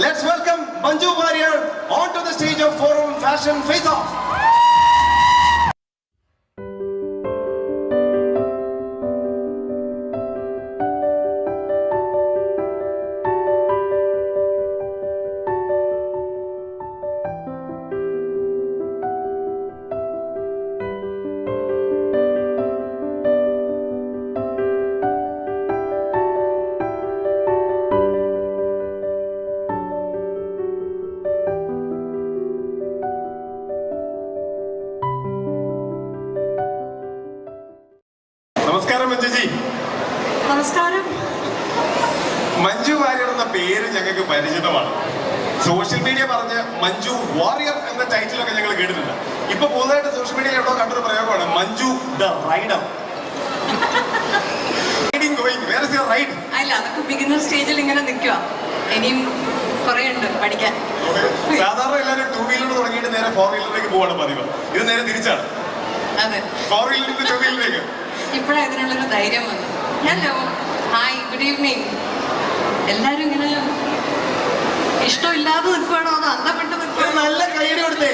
Let's welcome Manju Warrier onto the stage of Forum Fashion Face Off. നമസ്കാരം മഞ്ജുജി. നമസ്കാരം. മഞ്ജു വാര്യർ എന്ന പേര് ഞങ്ങൾക്ക് പരിചിതമാണ്. സോഷ്യൽ മീഡിയ പറഞ്ഞ് മഞ്ജു വാരിയർ എന്ന ടൈറ്റിലൊക്കെ ഞങ്ങൾ കേട്ടിട്ടുണ്ട്. ഇപ്പൊ പുതുതായിട്ട് സോഷ്യൽ മീഡിയയിൽ എവിടെ കണ്ടൊരു പ്രയോഗമാണ് മഞ്ജു ദ റൈഡർ. അല്ല, അതൊക്കെ ബിഗിനർ സ്റ്റേജിൽ ഇങ്ങനെ നിൽക്കുക. ഇനിയും കുറെ ഉണ്ട് പഠിക്കാൻ. സാധാരണ എല്ലാവരും ടൂ വീലർ തുടങ്ങിയിട്ട് നേരെ ഫോർ വീലറിലേക്ക് പോവാണ് പതിവ്. ഇത് നേരെ തിരിച്ചാണ്. അതെ, ഫോർ വീലറിൽ ടൂ വീലറിലേക്ക് ഇപ്പോഴാണ് ഇതിനുള്ളൊരു ധൈര്യം വന്നു. Hello, hi, good evening. എല്ലാരും ഇങ്ങനെ ഇഷ്ടമില്ലാതെ നിൽക്കുവാണോ അതോ അന്തപ്പെട്ട് നിൽക്കുക? നല്ല കൈയടി കൊടുത്തേ.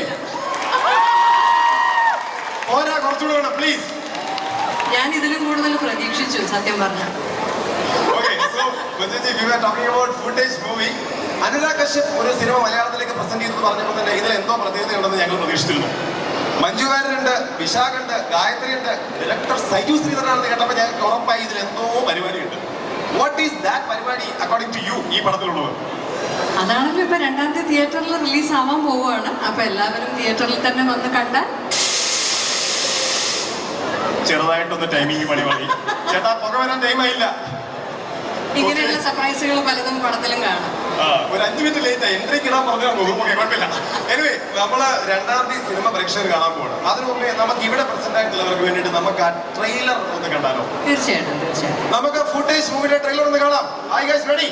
പോരാ, കുറച്ചുകൂടെ വേണം പ്ലീസ്. ഞാൻ ഇതിലും കൂടുതൽ പ്രതീക്ഷിച്ചു സത്യം പറഞ്ഞ. അനുരാഗ് കശ്യപ് ഒരു സിനിമ മലയാളത്തിലേക്ക് പ്രസന്റ് ചെയ്തെന്ന് പറഞ്ഞപ്പോൾ തന്നെ ഇതിൽ എന്തോ പ്രത്യേകതയുണ്ടെന്ന് ഞങ്ങൾ പ്രതീക്ഷിച്ചിരുന്നു. മഞ്ജു വാര്യരുണ്ട്, വിശാഖുണ്ട്, ഗായത്രി ഉണ്ട്, ഡയറക്ടർ സൈജു ശ്രീധരനാണെന്ന് കേട്ടപ്പോൾ ഞങ്ങൾക്ക് ഉറപ്പായി ഇതിൽ എന്തോ പരിപാടിയുണ്ട്. വാട്ട് ഈസ് ദാറ്റ് പരിപാടി അക്കോർഡിംഗ് ടു യു ഈ പടത്തിലുള്ളത്? അതാണല്ലോ ഇപ്പൊ 2-ാം തീയതി തിയേറ്ററിൽ റിലീസ് ആവാൻ പോവുകയാണ്. അപ്പൊ എല്ലാവരും തിയേറ്ററിൽ തന്നെ വന്ന് കണ്ടാൽ ചെറുതായിട്ടൊന്ന് ടൈമിങ് പണി മതി ചേട്ടാ, പുക വരാൻ ടൈമായില്ല. ഇങ്ങനെയുള്ള സർപ്രൈസുകൾ പലതും പടത്തിലും കാണാം. ഒരു 5 മിനിറ്റ് ലേറ്റ് എൻട്രിക്ക് ഇടാൻ പറഞ്ഞാൽ കുഴപ്പമില്ല. എനിവേ, നമ്മള് 2-ാം തീയതി സിനിമ പ്രേക്ഷകർ കാണാൻ പോവാണ്. അതിനു മുമ്പേ നമുക്ക് ഇവിടെ പ്രസന്റ് ആയിട്ടുള്ളവർക്ക് വേണ്ടിയിട്ട് നമുക്ക് ആ ട്രെയിലർ ഒന്ന് കണ്ടാലോ? തീർച്ചയായിട്ടും തീർച്ചയായിട്ടും. നമുക്ക് ഫുട്ടേജ് മൂവിയുടെ ട്രെയിലർ ഒന്ന് കാണാം. Hi guys, ready?